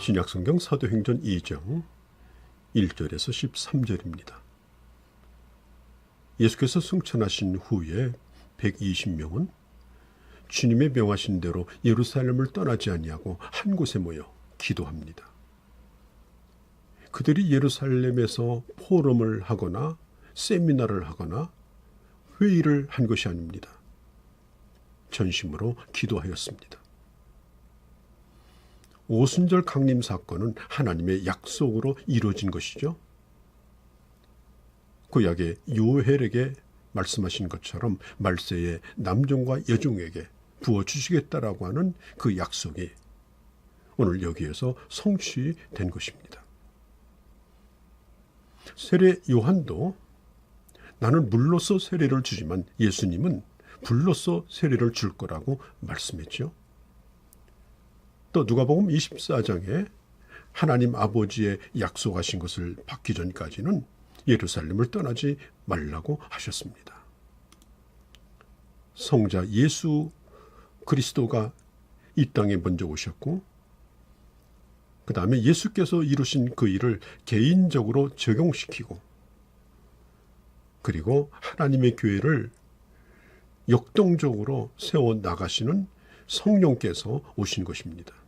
신약성경 사도행전 2장 1절에서 13절입니다. 예수께서 승천하신 후에 120명은 주님의 명하신 대로 예루살렘을 떠나지 아니하고 한 곳에 모여 기도합니다. 그들이 예루살렘에서 포럼을 하거나 세미나를 하거나 회의를 한 것이 아닙니다. 전심으로 기도하였습니다. 오순절 강림 사건은 하나님의 약속으로 이루어진 것이죠. 구약의 요엘에게 말씀하신 것처럼 말세에 남종과 여종에게 부어주시겠다라고 하는 그 약속이 오늘 여기에서 성취된 것입니다. 세례 요한도 나는 물로써 세례를 주지만 예수님은 불로써 세례를 줄 거라고 말씀했죠. 또 누가복음 24장에 하나님 아버지의 약속하신 것을 받기 전까지는 예루살렘을 떠나지 말라고 하셨습니다. 성자 예수 그리스도가 이 땅에 먼저 오셨고 그 다음에 예수께서 이루신 그 일을 개인적으로 적용시키고 그리고 하나님의 교회를 역동적으로 세워나가시는 성령께서 오신 것입니다.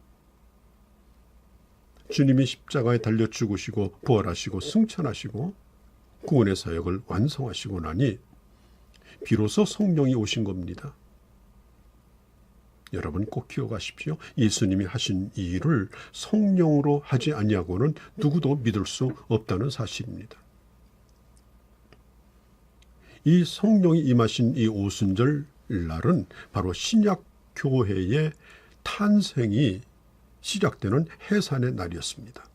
주님이 십자가에 달려 죽으시고 부활하시고 승천하시고 구원의 사역을 완성하시고 나니 비로소 성령이 오신 겁니다. 여러분 꼭 기억하십시오. 예수님이 하신 이 일을 성령으로 하지 아니하고는 누구도 믿을 수 없다는 사실입니다. 이 성령이 임하신 이 오순절 날은 바로 신약 교회의 탄생이 시작되는 해산의 날이었습니다.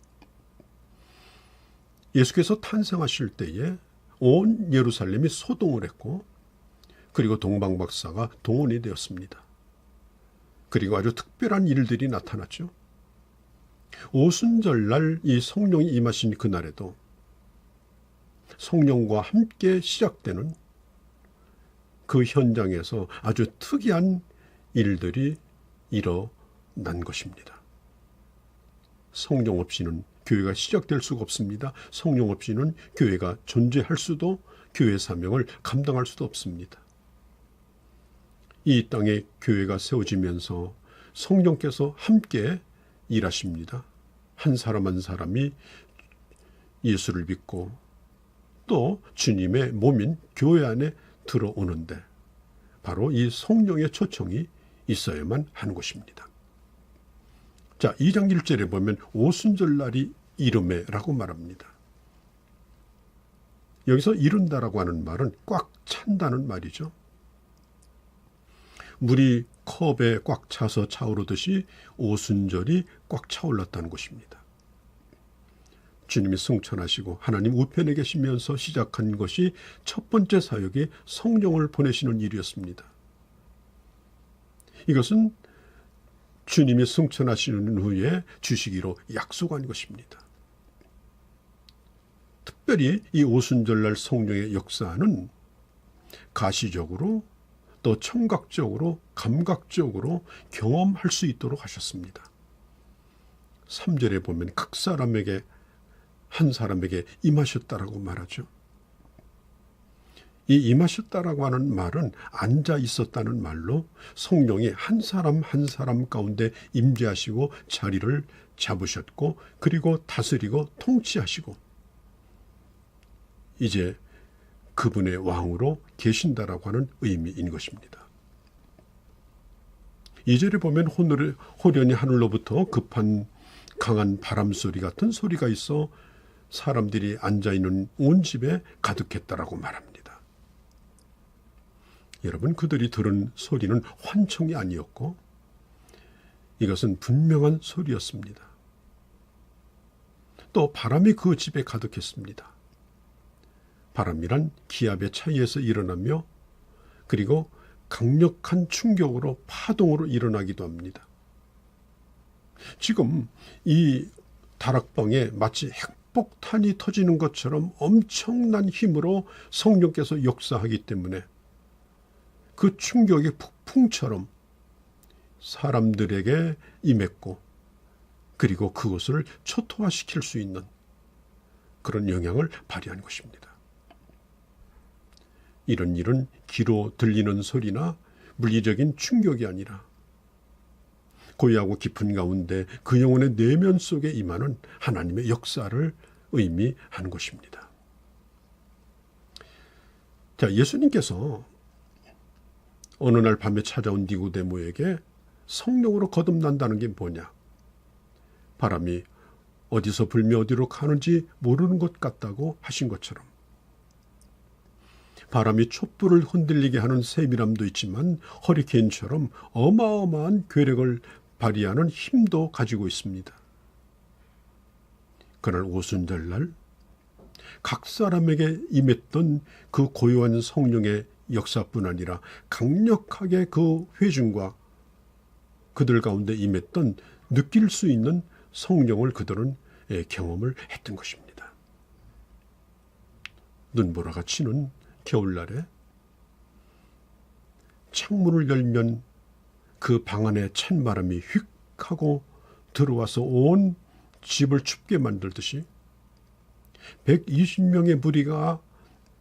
예수께서 탄생하실 때에 온 예루살렘이 소동을 했고 그리고 동방박사가 동원이 되었습니다. 그리고 아주 특별한 일들이 나타났죠. 오순절날 이 성령이 임하신 그날에도 성령과 함께 시작되는 그 현장에서 아주 특이한 일들이 일어난 것입니다. 성령 없이는 교회가 시작될 수가 없습니다. 성령 없이는 교회가 존재할 수도 교회 사명을 감당할 수도 없습니다. 이 땅에 교회가 세워지면서 성령께서 함께 일하십니다. 한 사람 한 사람이 예수를 믿고 또 주님의 몸인 교회 안에 들어오는데 바로 이 성령의 초청이 있어야만 하는 것입니다. 자, 2장 1절에 보면 오순절날이 이르매라고 말합니다. 여기서 이른다라고 하는 말은 꽉 찬다는 말이죠. 물이 컵에 꽉 차서 차오르듯이 오순절이 꽉 차올랐다는 것입니다. 주님이 승천하시고 하나님 우편에 계시면서 시작한 것이 첫 번째 사역이 성령을 보내시는 일이었습니다. 이것은 주님이 승천하시는 후에 주시기로 약속한 것입니다. 특별히 이 오순절날 성령의 역사는 가시적으로 또 청각적으로 감각적으로 경험할 수 있도록 하셨습니다. 3절에 보면 각 사람에게 한 사람에게 임하셨다라고 말하죠. 이 임하셨다라고 하는 말은 앉아 있었다는 말로 성령이 한 사람 한 사람 가운데 임재하시고 자리를 잡으셨고 그리고 다스리고 통치하시고 이제 그분의 왕으로 계신다라고 하는 의미인 것입니다. 2절에 보면 호련히 하늘로부터 급한 강한 바람소리 같은 소리가 있어 사람들이 앉아있는 온 집에 가득했다라고 말합니다. 여러분, 그들이 들은 소리는 환청이 아니었고 이것은 분명한 소리였습니다. 또 바람이 그 집에 가득했습니다. 바람이란 기압의 차이에서 일어나며 그리고 강력한 충격으로 파동으로 일어나기도 합니다. 지금 이 다락방에 마치 핵폭탄이 터지는 것처럼 엄청난 힘으로 성령께서 역사하기 때문에 그 충격의 폭풍처럼 사람들에게 임했고 그리고 그것을 초토화시킬 수 있는 그런 영향을 발휘한 것입니다. 이런 일은 귀로 들리는 소리나 물리적인 충격이 아니라 고요하고 깊은 가운데 그 영혼의 내면 속에 임하는 하나님의 역사를 의미하는 것입니다. 자, 예수님께서 어느 날 밤에 찾아온 니고데모에게 성령으로 거듭난다는 게 뭐냐? 바람이 어디서 불며 어디로 가는지 모르는 것 같다고 하신 것처럼 바람이 촛불을 흔들리게 하는 세밀함도 있지만 허리케인처럼 어마어마한 괴력을 발휘하는 힘도 가지고 있습니다. 그날 오순절날 각 사람에게 임했던 그 고요한 성령의 역사뿐 아니라 강력하게 그 회중과 그들 가운데 임했던 느낄 수 있는 성령을 그들은 경험을 했던 것입니다. 눈보라가 치는 겨울날에 창문을 열면 그 방 안에 찬바람이 휙 하고 들어와서 온 집을 춥게 만들듯이 120명의 무리가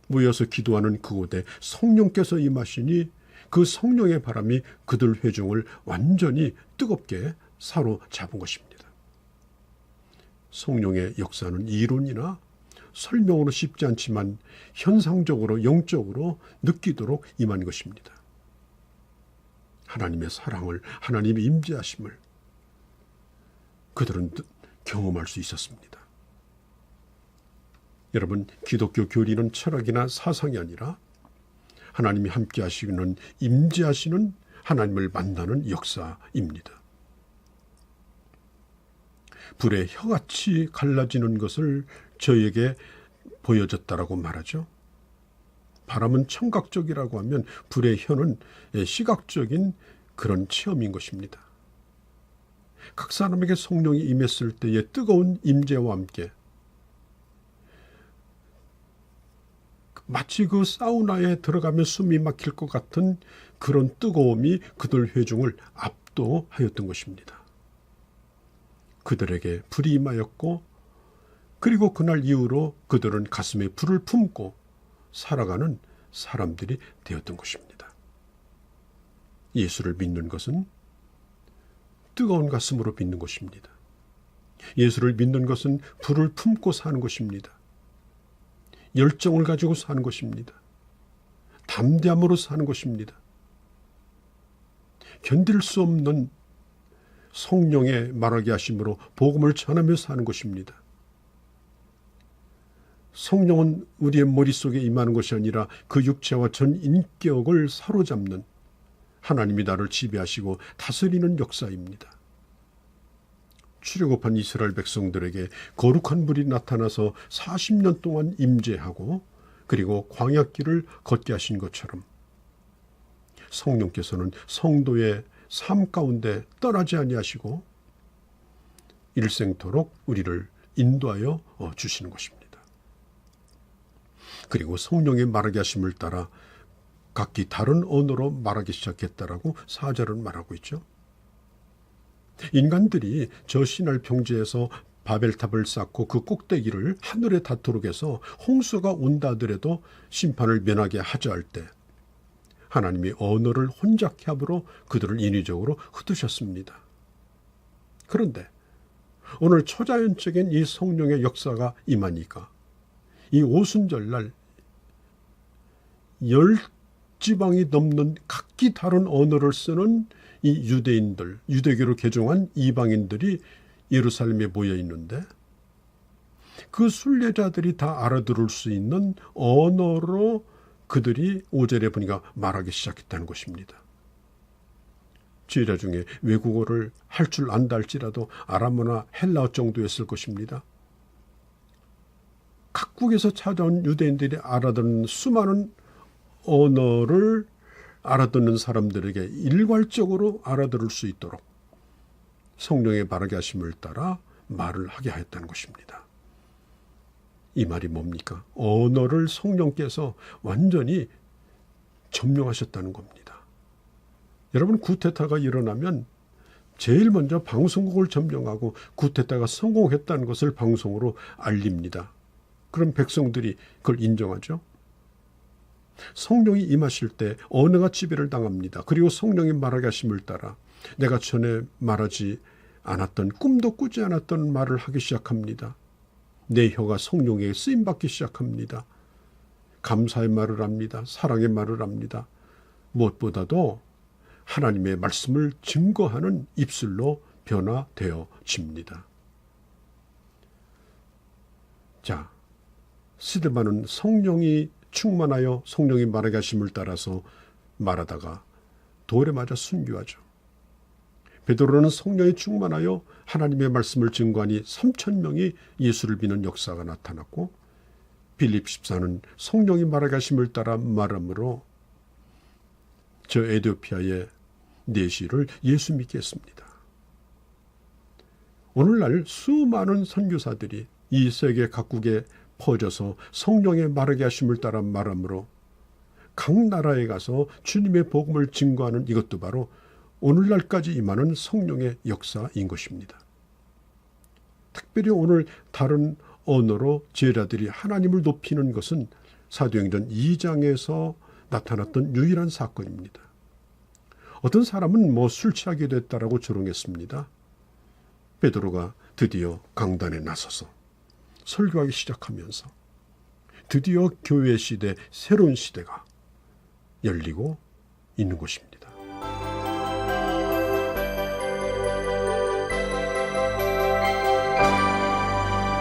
모여서 기도하는 그곳에 성령께서 임하시니 그 성령의 바람이 그들 회중을 완전히 뜨겁게 사로잡은 것입니다. 성령의 역사는 이론이나 설명으로 쉽지 않지만 현상적으로 영적으로 느끼도록 임한 것입니다. 하나님의 사랑을, 하나님의 임재하심을 그들은 경험할 수 있었습니다. 여러분, 기독교 교리는 철학이나 사상이 아니라 하나님이 함께 하시는 임재하시는 하나님을 만나는 역사입니다. 불의 혀같이 갈라지는 것을 저에게 보여줬다라고 말하죠. 바람은 청각적이라고 하면 불의 혀는 시각적인 그런 체험인 것입니다. 각 사람에게 성령이 임했을 때의 뜨거운 임재와 함께 마치 그 사우나에 들어가면 숨이 막힐 것 같은 그런 뜨거움이 그들 회중을 압도하였던 것입니다. 그들에게 불이 임하였고 그리고 그날 이후로 그들은 가슴에 불을 품고 살아가는 사람들이 되었던 것입니다. 예수를 믿는 것은 뜨거운 가슴으로 믿는 것입니다. 예수를 믿는 것은 불을 품고 사는 것입니다. 열정을 가지고 사는 것입니다. 담대함으로 사는 것입니다. 견딜 수 없는 성령의 말하게 하심으로 복음을 전하며 사는 것입니다. 성령은 우리의 머릿속에 임하는 것이 아니라 그 육체와 전 인격을 사로잡는 하나님이 나를 지배하시고 다스리는 역사입니다. 출애굽한 이스라엘 백성들에게 거룩한 불이 나타나서 40년 동안 임재하고 그리고 광야길을 걷게 하신 것처럼 성령께서는 성도의 삶 가운데 떠나지 아니하시고 일생토록 우리를 인도하여 주시는 것입니다. 그리고 성령의 말하게 하심을 따라 각기 다른 언어로 말하기 시작했다라고 4절은 말하고 있죠. 인간들이 저 시날 평지에서 바벨탑을 쌓고 그 꼭대기를 하늘에 닿도록 해서 홍수가 온다 하더라도 심판을 면하게 하자 할 때 하나님이 언어를 혼잡케 함으로 그들을 인위적으로 흩으셨습니다. 그런데 오늘 초자연적인 이 성령의 역사가 임하니까 이 오순절날 10지방이 넘는 각기 다른 언어를 쓰는 이 유대인들, 유대교로 개종한 이방인들이 예루살렘에 모여 있는데 그 순례자들이 다 알아들을 수 있는 언어로 그들이 5절에 보니까 말하기 시작했다는 것입니다. 지혜자 중에 외국어를 할 줄 안다 할지라도 아람어나 헬라어 정도였을 것입니다. 각국에서 찾아온 유대인들이 알아듣는 수많은 언어를 알아듣는 사람들에게 일괄적으로 알아들을 수 있도록 성령의 바르게 하심을 따라 말을 하게 하였다는 것입니다. 이 말이 뭡니까? 언어를 성령께서 완전히 점령하셨다는 겁니다. 여러분, 쿠데타가 일어나면 제일 먼저 방송국을 점령하고 쿠데타가 성공했다는 것을 방송으로 알립니다. 그럼 백성들이 그걸 인정하죠. 성령이 임하실 때 언어가 지배를 당합니다. 그리고 성령이 말하게 하심을 따라 내가 전에 말하지 않았던, 꿈도 꾸지 않았던 말을 하기 시작합니다. 내 혀가 성령에게 쓰임받기 시작합니다. 감사의 말을 합니다. 사랑의 말을 합니다. 무엇보다도 하나님의 말씀을 증거하는 입술로 변화되어집니다. 자, 스데반은 성령이 충만하여 성령이 말하게 하심을 따라서 말하다가 돌에 맞아 순교하죠. 베드로는 성령이 충만하여 하나님의 말씀을 증거하니 3,000명이 예수를 믿는 역사가 나타났고, 빌립 집사는 성령이 말하게 하심을 따라 말함으로 저 에티오피아의 내시를 예수 믿게 했습니다. 오늘날 수많은 선교사들이 이 세계 각국에 퍼져서 성령의 말하게 하심을 따라 말함으로 각 나라에 가서 주님의 복음을 증거하는 이것도 바로 오늘날까지 임하는 성령의 역사인 것입니다. 특별히 오늘 다른 언어로 제자들이 하나님을 높이는 것은 사도행전 2장에서 나타났던 유일한 사건입니다. 어떤 사람은 술 취하게 됐다라고 조롱했습니다. 베드로가 드디어 강단에 나서서 설교하기 시작하면서 드디어 교회 시대, 새로운 시대가 열리고 있는 것입니다.